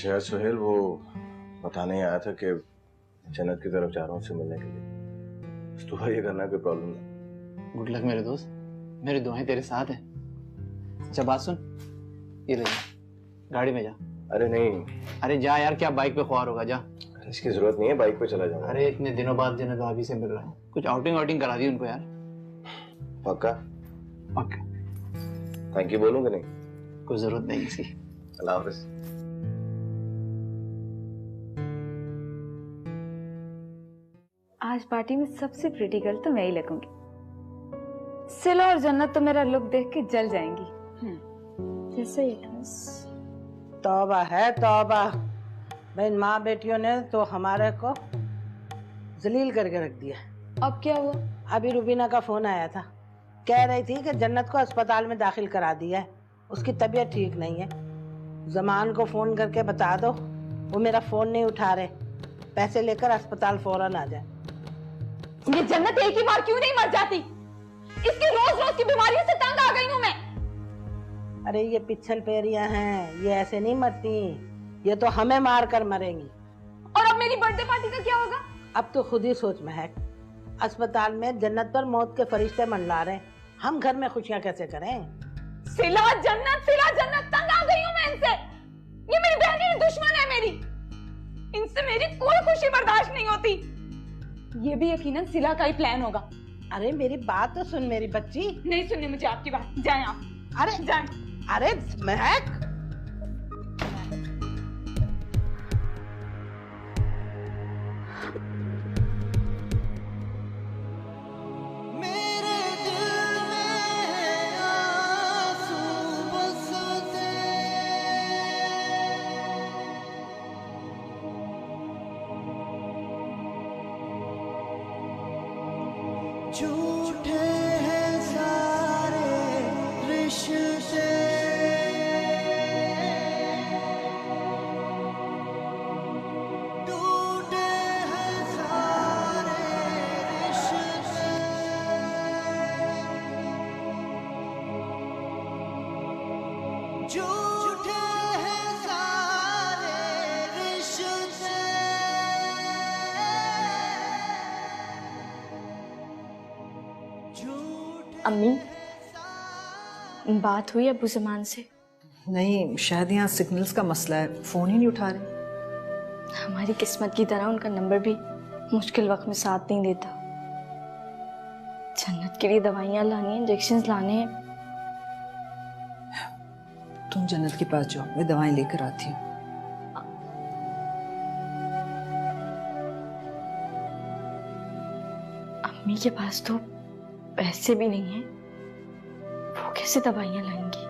अच्छा यार सुहेल, वो बताने आया था कि जन्नत की तरफ जा रहा हूँ उससे मिलने के लिए। बस तू ये करना, कोई प्रॉब्लम नहीं। गुड लक मेरे दोस्त, मेरी दुआएं तेरे साथ हैं। अच्छा बात सुन, ये ले जा, गाड़ी में जा। अरे नहीं। अरे जा यार, क्या बाइक पे ख्वार होगा, जा। इसकी जरूरत नहीं है, बाइक पे चला जाऊंगा। अरे इतने दिनों बाद जन्नत भाभी से मिल रहा है, कुछ आउटिंग वाउटिंग करा दी उनको यार। पक्का? पक्का। थैंक यू बोलूं कि नहीं? कोई जरूरत नहीं इसकी। अल्लाह हाफिज। आज पार्टी में सबसे प्रिटी गर्ल तो मैं ही लगूंगी। सिला और जन्नत तो मेरा लुक देख के जल जाएंगी। जैसे इट वाज। तौबा है तौबा, बहन माँ बेटियों ने तो हमारे को जलील करके रख दिया। अब क्या हुआ? अभी रुबीना का फोन आया था, कह रही थी कि जन्नत को अस्पताल में दाखिल करा दिया है, उसकी तबीयत ठीक नहीं है। जमान को फोन करके बता दो, वो मेरा फोन नहीं उठा रहे, पैसे लेकर अस्पताल फौरन आ जाए। ये जन्नत एक ही बार क्यों नहीं मर जाती? इसकी रोज रोज की बीमारियों से तंग आ गई हूँ मैं। अरे ये पिछल पेरियां हैं, ये ऐसे नहीं मरती, ये तो हमें मार कर मरेंगी। और अब मेरी बर्थडे पार्टी का क्या होगा? अब तो खुद ही सोच महक, अस्पताल में जन्नत पर मौत के फरिश्ते मंडरा रहे हैं, हम घर में खुशियां कैसे करें? सिला जन्नत तंग आ गई हूँ मैं इनसे। ये मेरी बहनी दुश्मन है मेरी, इनसे मेरी कोई खुशी बर्दाश्त नहीं होती। ये भी यकीनन सिला का ही प्लान होगा। अरे मेरी बात तो सुन मेरी बच्ची। नहीं सुननी मुझे आपकी बात, जाएं आप। अरे जाएं। अरे महक, झूठे हैं सारे रिश्ते, टूटे हैं सारे रिश्ते, झूठे हैं सारे रिश्ते। अम्मी, बात हुई अबू ज़मान से? नहीं, शायद यहाँ सिग्नल्स का मसला है, फ़ोन ही नहीं उठा रहे। हमारी किस्मत की तरह उनका नंबर भी मुश्किल वक्त में साथ नहीं देता। जन्नत के लिए दवाइयाँ लानी है, इंजेक्शंस लाने हैं। तुम जन्नत के पास जाओ, मैं दवाएं लेकर आती हूँ। अम्मी के पास तो पैसे भी नहीं है, वो कैसे दवाइयाँ लाएंगी?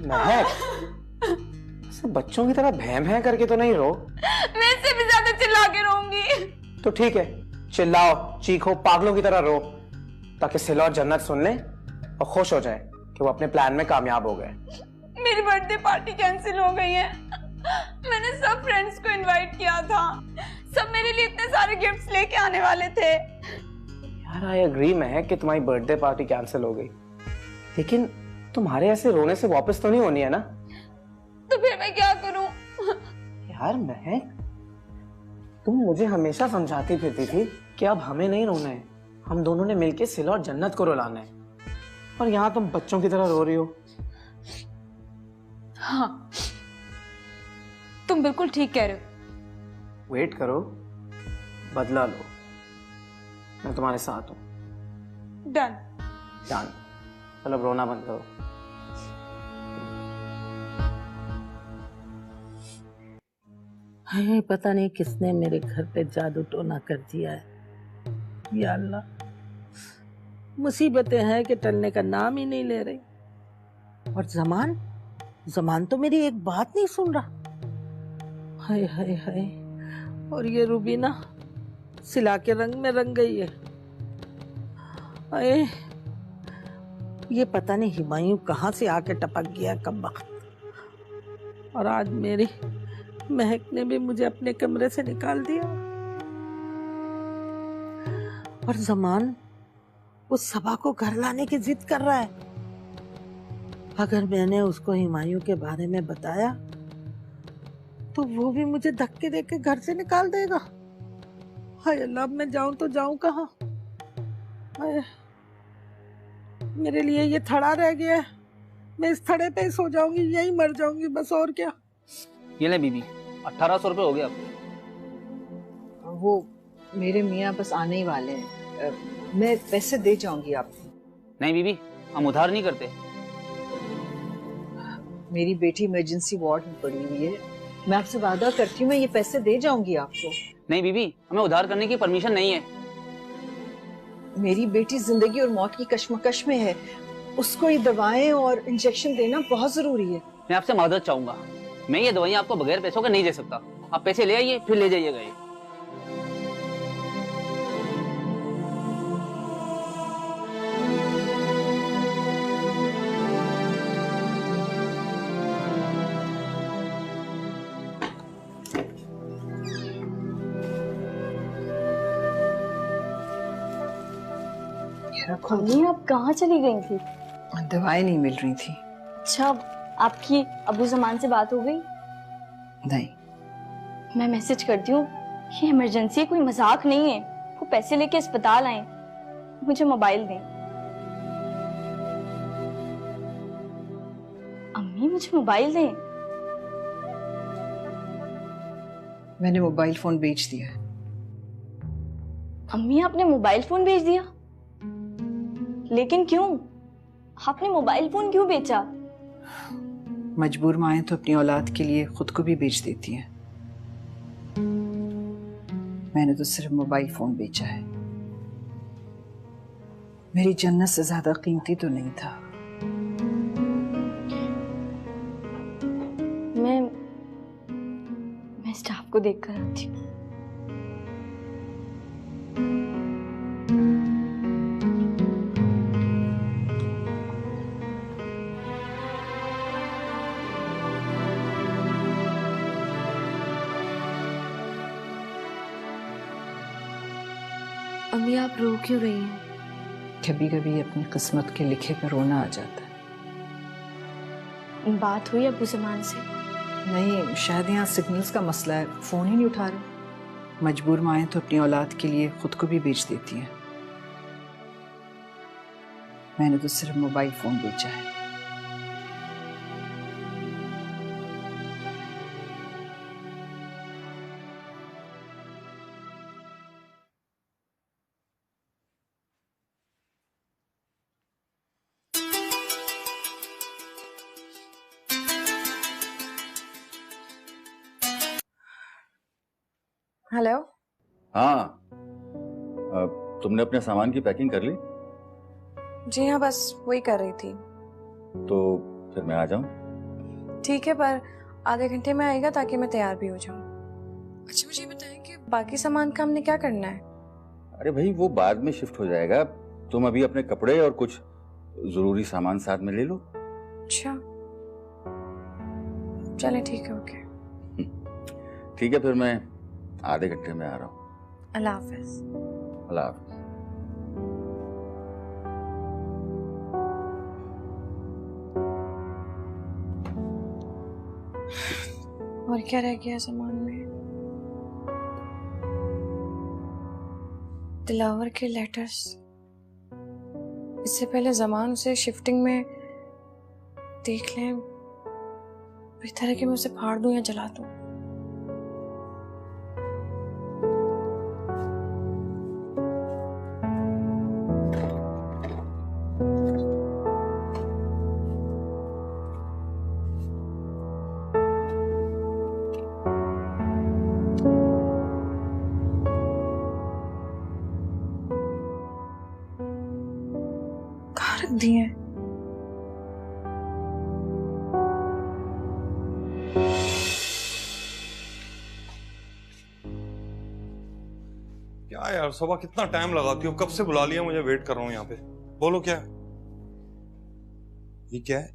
महक, सब बच्चों की तरह भैं भैं करके तो नहीं रो। मैं इससे भी ज्यादा चिल्ला के रोऊंगी। तो ठीक है, चिल्लाओ, चीखो, पागलों की तरह रो, ताकि सिला और जन्नत सुन ले और खुश हो जाए कि वो अपने प्लान में कामयाब हो गए। मेरी बर्थडे पार्टी कैंसिल हो गई है। मैंने सब फ्रेंड्स को इनवाइट किया था, सब मेरे लिए इतने सारे गिफ्ट्स लेके आने वाले थे। यार आई एग्री महक कि तुम्हारी बर्थडे पार्टी कैंसिल हो गई, लेकिन तुम्हारे ऐसे रोने से वापस तो नहीं होनी है ना? तो फिर मैं क्या करूं? यार महक, तुम मुझे हमेशा समझाती फिरती थी कि अब हमें नहीं रोना है, हम दोनों ने मिलके सिला और जन्नत को रुलाना है, और यहाँ तुम बच्चों की तरह रो रही हो। हाँ, तुम बिल्कुल ठीक कह रहे हो। वेट करो, बदला लो, मैं तुम्हारे साथ हूँ। डन। डन। चलो अब रोना बंद करो। है पता नहीं किसने मेरे घर पे जादू टोना कर दिया है। या अल्लाह, मुसीबतें हैं कि टलने का नाम ही नहीं ले रही। और जमान जमान तो मेरी एक बात नहीं सुन रहा। हाय हाय हाय। और ये रूबीना सिला के रंग में रंग गई है। हाय, ये पता नहीं हिमायूं कहाँ से आके टपक गया कब वक्त। और आज मेरी महक ने भी मुझे अपने कमरे से निकाल दिया। और जमान उस सबा को घर लाने की जिद कर रहा है। अगर मैंने उसको हिमायूं के बारे में बताया तो वो भी मुझे धक्के देके घर से निकाल देगा। हाय अल्लाह, अब मैं जाऊं तो जाऊं कहाँ? हाय, मेरे लिए ये थड़ा रह गया है। मैं इस थड़े पे ही सो जाऊंगी, यही मर जाऊंगी बस, और क्या। ये ले बीबी, 1800 रुपये हो गए आपको। वो मेरे मियाँ बस आने ही वाले हैं, मैं पैसे दे जाऊंगी आपको। नहीं बीबी, हम उधार नहीं करते। मेरी बेटी इमरजेंसी वार्ड में पड़ी हुई है, मैं आपसे वादा करती हूँ मैं ये पैसे दे जाऊंगी आपको। नहीं बीबी, हमें उधार करने की परमिशन नहीं है। मेरी बेटी जिंदगी और मौत की कश्मकश में है, उसको ये दवाएं और इंजेक्शन देना बहुत जरूरी है। मैं आपसे माजरत चाहूंगा, मैं ये दवाइयाँ आपको बगैर पैसों के नहीं दे सकता। आप पैसे ले आइए फिर ले जाइएगा ये। अम्मी आप कहाँ चली गई थी? दवाएं नहीं मिल रही थी। अच्छा, आपकी अबू जमान से बात हो गई? नहीं। मैं मैसेज करती हूँ, ये इमरजेंसी कोई मजाक नहीं है। वो पैसे लेके अस्पताल आए, मुझे मोबाइल दें। अम्मी मुझे मोबाइल दें। मैंने मोबाइल फोन बेच दिया है। अम्मी आपने मोबाइल फोन बेच दिया? लेकिन क्यों? आपने मोबाइल फोन क्यों बेचा? मजबूर माएँ तो अपनी औलाद के लिए खुद को भी बेच देती हैं। मैंने तो सिर्फ मोबाइल फोन बेचा है। मेरी जन्नत से ज्यादा कीमती तो नहीं था। मैं स्टाफ को देख कर आती हूँ। अम्मी आप रो क्यों रही हैं? कभी कभी अपनी किस्मत के लिखे पर रोना आ जाता है। बात हुई अबू जमान से? नहीं, शायद यहाँ सिग्नल्स का मसला है, फोन ही नहीं उठा रहे। मजबूर माएँ तो अपनी औलाद के लिए खुद को भी बेच देती हैं। मैंने तो सिर्फ मोबाइल फोन बेचा है। हेलो। हाँ, तुमने अपने सामान की पैकिंग कर ली? जी हाँ, बस वही कर रही थी। तो फिर मैं आ जाऊं? ठीक है, पर आधे घंटे में आएगा ताकि मैं तैयार भी हो जाऊं। अच्छा मुझे बताएं कि बाकी सामान का हमने क्या करना है? अरे भाई, वो बाद में शिफ्ट हो जाएगा। तुम अभी अपने कपड़े और कुछ जरूरी सामान साथ में ले लो। अच्छा चले, ठीक है, ओके। ठीक है, फिर मैं आधे घंटे में आ रहा हूँ। अल्लाह हाफिज। अल्लाह हाफिज। और क्या रह गया सामान में? दिलावर के लेटर्स। इससे पहले जमान उसे शिफ्टिंग में देख लें, बेहतर है कि मैं उसे फाड़ दूं या जला दूं। क्या यार सुबह कितना टाइम लगाती हो, कब से बुला लिया मुझे, वेट कर रहा हूँ यहाँ पे। बोलो क्या है? ये क्या है?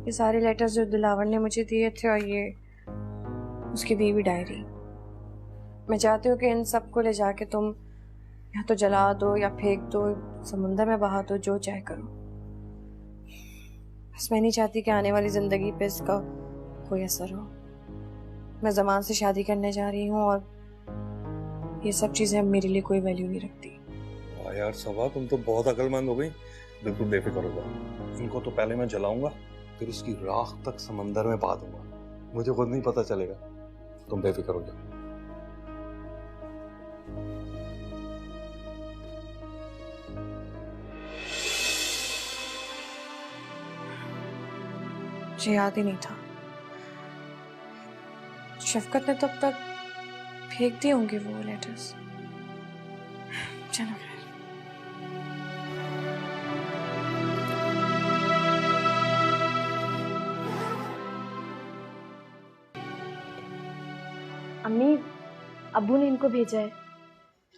ये सारे लेटर्स जो दिलावर ने मुझे दिए थे और ये उसकी दी हुई डायरी। मैं चाहती हूँ कि इन सबको ले जाके तुम या तो जला दो या फेंक दो, समुंदर में बहा दो, जो चाहे करो। बस मैं नहीं चाहती कि आने वाली जिंदगी पे इसका कोई असर हो। मैं ज़मान से शादी करने जा रही हूँ और ये सब चीजें अब मेरे लिए कोई वैल्यू नहीं रखती। वाह यार सबा, तुम तो बहुत अक्लमंद हो गई। बिल्कुल बेफिक्र हो जाओ, इनको तो पहले मैं जलाऊंगा, फिर उसकी राख तक समंदर में बहा दूंगा, मुझे खुद नहीं पता चलेगा। तुम बेफिक्र हो जाओ। मुझे याद ही नहीं था। शफकत ने तब तक फेंक दिए होंगे वो लेटर्स। चलो खैर। अम्मी, अब्बू ने इनको भेजा है।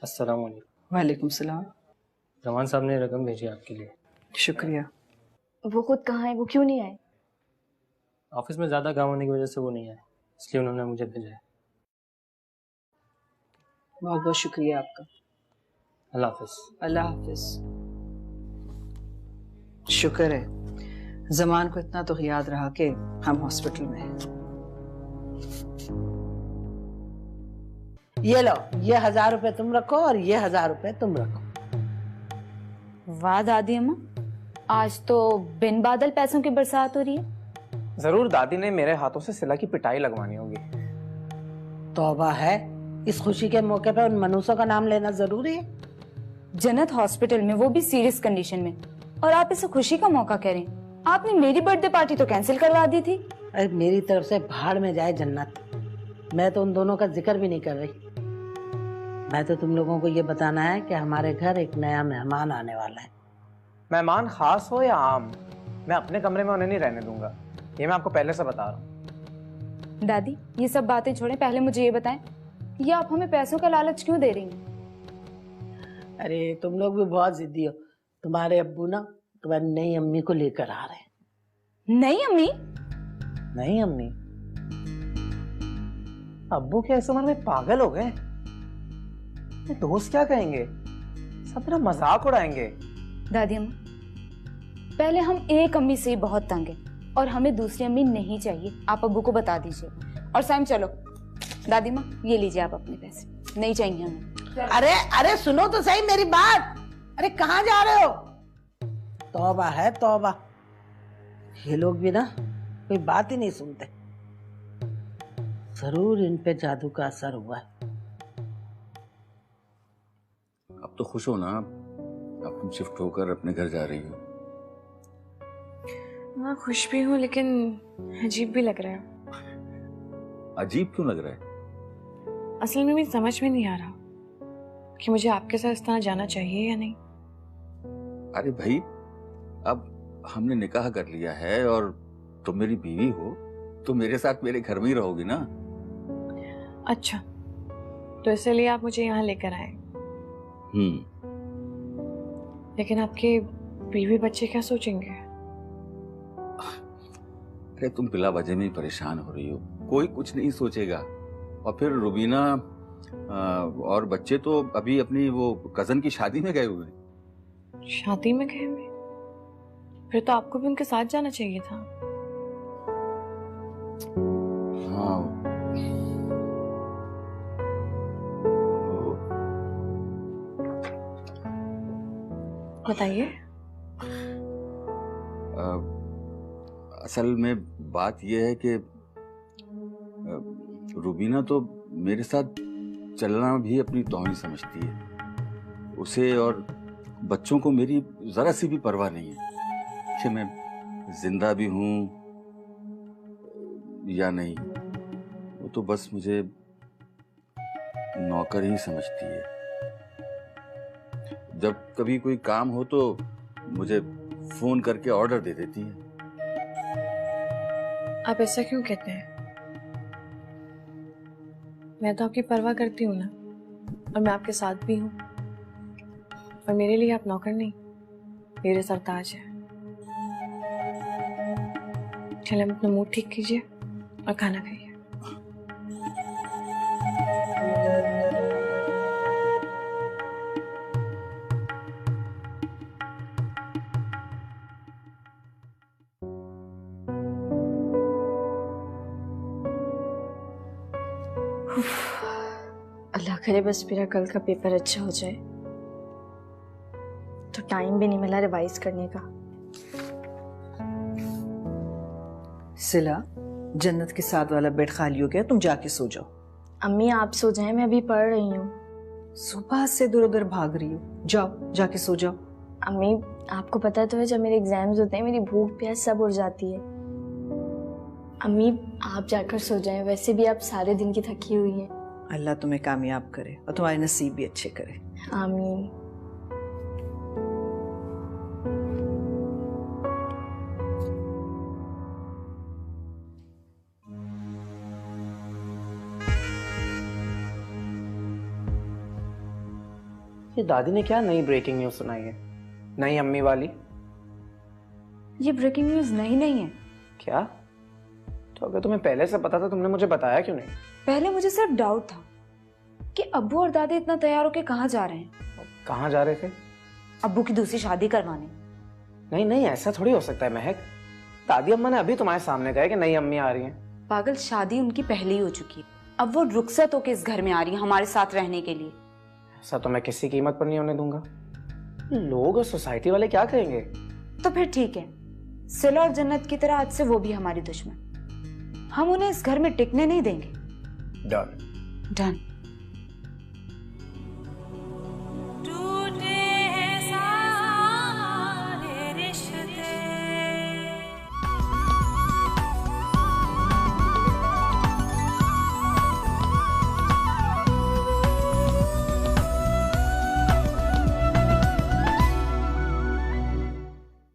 अस्सलाम वालेकुम। वालेकुम सलाम। जमान साहब ने रकम भेजी आपके लिए। शुक्रिया। वो खुद कहाँ है? वो क्यों नहीं आए? ऑफिस में ज़्यादा काम होने की वजह से वो नहीं आए, इसलिए उन्होंने मुझे भेजा है। बहुत बहुत शुक्रिया आपका। अल्लाह हाफिज। अल्लाह हाफिज। शुक्र है जमान को इतना तो याद रहा कि हम हॉस्पिटल में हैं। ये लो, ये 1000 रुपए तुम रखो और ये 1000 रुपए तुम रखो। वाह दादी अम्मा, आज तो बिन बादल पैसों की बरसात हो रही है। जरूर दादी ने मेरे हाथों से सिला की पिटाई लगवानी होगी। तौबा है, इस खुशी के मौके पे उन मनूसों का नाम लेना जरूरी है। जन्नत हॉस्पिटल में, वो भी सीरियस कंडीशन में, और आप इसे खुशी का मौका कह रहे हैं। आपने मेरी बर्थडे पार्टी तो कैंसिल करवा दी थी। अरे मेरी तरफ से भाड़ में जाए जन्नत, मैं तो उन दोनों का जिक्र भी नहीं कर रही। मैं तो तुम लोगों को ये बताना है कि हमारे घर एक नया मेहमान आने वाला है। मेहमान खास हो या आम, मैं अपने कमरे में उन्हें नहीं रहने दूंगा, ये मैं आपको पहले से बता रहा हूँ। दादी, ये सब बातें छोड़ें, पहले मुझे ये बताएं, ये आप हमें पैसों का लालच क्यों दे रही हैं? अरे तुम लोग भी बहुत जिद्दी हो। तुम्हारे अब्बू ना तुम्हारी नई अम्मी को लेकर आ रहे हैं। नई अम्मी? नहीं अम्मी, अब्बू क्या इस उम्र में पागल हो गए? दोस्त क्या कहेंगे, सब मेरा मजाक उड़ाएंगे। दादी अम्मा, पहले हम एक अम्मी से ही बहुत तंग हैं और हमें दूसरी अम्मी नहीं चाहिए। आप अब्बू को बता दीजिए। और साइम चलो। दादी माँ, ये लीजिए आप अपने पैसे, नहीं चाहिए हमें। अरे अरे सुनो तो सही मेरी बात। अरे कहाँ जा रहे हो? तौबा है तौबा, ये लोग भी ना कोई बात ही नहीं सुनते। जरूर इन पे जादू का असर हुआ है। अब तो खुश हो ना, अब तुम शिफ्ट होकर अपने घर जा रही हो। हाँ खुश भी हूँ, लेकिन अजीब भी लग रहा है। अजीब क्यों लग रहा है? असल में मुझे समझ में नहीं आ रहा कि मुझे आपके साथ इस तरह जाना चाहिए या नहीं। अरे भाई, अब हमने निकाह कर लिया है और तुम मेरी बीवी हो, तो मेरे साथ मेरे घर में ही रहोगी ना। अच्छा, तो इसलिए आप मुझे यहाँ लेकर आए। लेकिन आपके बीवी बच्चे क्या सोचेंगे? अरे तुम बिला वजह में ही परेशान हो रही हो, कोई कुछ नहीं सोचेगा। और फिर रुबीना और बच्चे तो अभी अपनी वो कजन की शादी में गए हुए हैं। शादी में गए हुए? फिर तो आपको भी उनके साथ जाना चाहिए था। हाँ, बताइए। असल में बात यह है कि रुबीना तो मेरे साथ चलना भी अपनी तौहीन समझती है। उसे और बच्चों को मेरी जरा सी भी परवाह नहीं है कि मैं जिंदा भी हूं या नहीं। वो तो बस मुझे नौकर ही समझती है। जब कभी कोई काम हो तो मुझे फोन करके ऑर्डर दे देती है। आप ऐसा क्यों कहते हैं? मैं तो आपकी परवाह करती हूँ ना, और मैं आपके साथ भी हूँ, और मेरे लिए आप नौकर नहीं, मेरे सरताज है। चलिए अपना मूड ठीक कीजिए और खाना खाइए। अल्लाह करे बस मेरा कल का पेपर अच्छा हो जाए, तो टाइम भी नहीं मिला रिवाइज करने का। सिला, जन्नत के साथ वाला बेड खाली हो गया, तुम जाके सो जाओ। अम्मी आप सो जाएं, मैं अभी पढ़ रही हूँ। सुबह से इधर उधर भाग रही हो, जाओ जाके सो जाओ। अम्मी आपको पता तो है जब मेरे एग्जाम्स होते हैं मेरी भूख प्यास सब उड़ जाती है। अम्मी आप जाकर सो जाएं, वैसे भी आप सारे दिन की थकी हुई हैं। अल्लाह तुम्हें कामयाब करे और तुम्हारे नसीब भी अच्छे करे। आमीन। ये दादी ने क्या नई ब्रेकिंग न्यूज सुनाई है? नई अम्मी वाली? ये ब्रेकिंग न्यूज नहीं है। क्या? तो अगर तुम्हें पहले से पता था तुमने मुझे बताया क्यों नहीं? पहले मुझे सिर्फ डाउट था कि अब्बू और दादी इतना तैयार होके कहाँ जा रहे हैं। कहाँ जा रहे थे? अब्बू की दूसरी शादी करवाने। नहीं नहीं, ऐसा थोड़ी हो सकता है महक। दादी अम्मा ने अभी तुम्हारे सामने कहा कि नई अम्मी आ रही हैं। पागल, शादी उनकी पहले ही हो चुकी है। अब वो रुखसत होके इस घर में आ रही है हमारे साथ रहने के लिए। ऐसा तो मैं किसी कीमत पर नहीं होने दूंगा। लोग और सोसाइटी वाले क्या कहेंगे? तो फिर ठीक है, सिला और जन्नत की तरह आज से वो भी हमारी दुश्मन। हम उन्हें इस घर में टिकने नहीं देंगे। डन। डन।